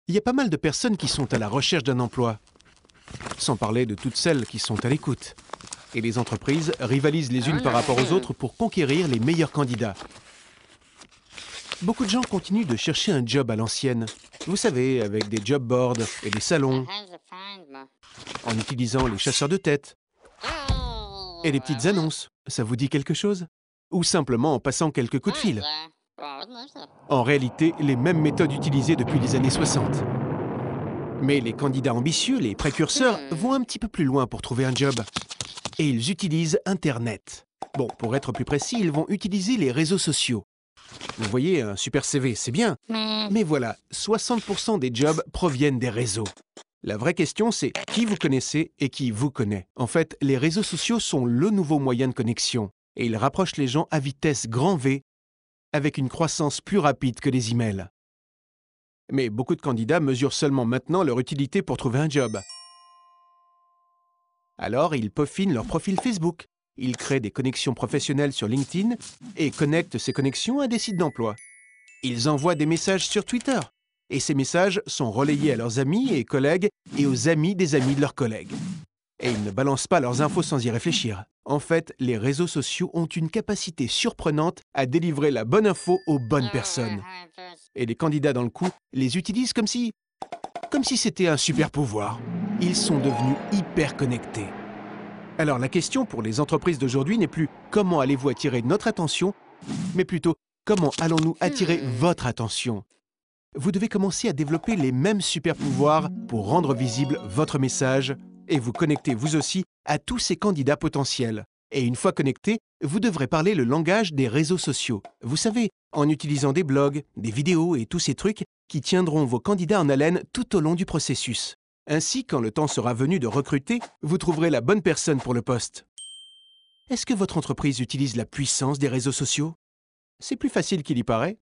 Il y a pas mal de personnes qui sont à la recherche d'un emploi, sans parler de toutes celles qui sont à l'écoute. Et les entreprises rivalisent les unes par rapport aux autres pour conquérir les meilleurs candidats. Beaucoup de gens continuent de chercher un job à l'ancienne. Vous savez, avec des job boards et des salons, en utilisant les chasseurs de tête et les petites annonces. Ça vous dit quelque chose? Ou simplement en passant quelques coups de fil. En réalité, les mêmes méthodes utilisées depuis les années 60. Mais les candidats ambitieux, les précurseurs, vont un petit peu plus loin pour trouver un job. Et ils utilisent Internet. Bon, pour être plus précis, ils vont utiliser les réseaux sociaux. Vous voyez, un super CV, c'est bien. Mais voilà, 60% des jobs proviennent des réseaux. La vraie question, c'est qui vous connaissez et qui vous connaît. En fait, les réseaux sociaux sont le nouveau moyen de connexion. Et ils rapprochent les gens à vitesse grand V, avec une croissance plus rapide que les emails. Mais beaucoup de candidats mesurent seulement maintenant leur utilité pour trouver un job. Alors, ils peaufinent leur profil Facebook. Ils créent des connexions professionnelles sur LinkedIn et connectent ces connexions à des sites d'emploi. Ils envoient des messages sur Twitter. Et ces messages sont relayés à leurs amis et collègues et aux amis des amis de leurs collègues. Et ils ne balancent pas leurs infos sans y réfléchir. En fait, les réseaux sociaux ont une capacité surprenante à délivrer la bonne info aux bonnes personnes. Et les candidats dans le coup les utilisent comme si c'était un super pouvoir. Ils sont devenus hyper connectés. Alors la question pour les entreprises d'aujourd'hui n'est plus comment allez-vous attirer notre attention, mais plutôt comment allons-nous attirer votre attention. Vous devez commencer à développer les mêmes super pouvoirs pour rendre visible votre message et vous connecter vous aussi à tous ces candidats potentiels. Et une fois connecté, vous devrez parler le langage des réseaux sociaux. Vous savez, en utilisant des blogs, des vidéos et tous ces trucs qui tiendront vos candidats en haleine tout au long du processus. Ainsi, quand le temps sera venu de recruter, vous trouverez la bonne personne pour le poste. Est-ce que votre entreprise utilise la puissance des réseaux sociaux? C'est plus facile qu'il y paraît.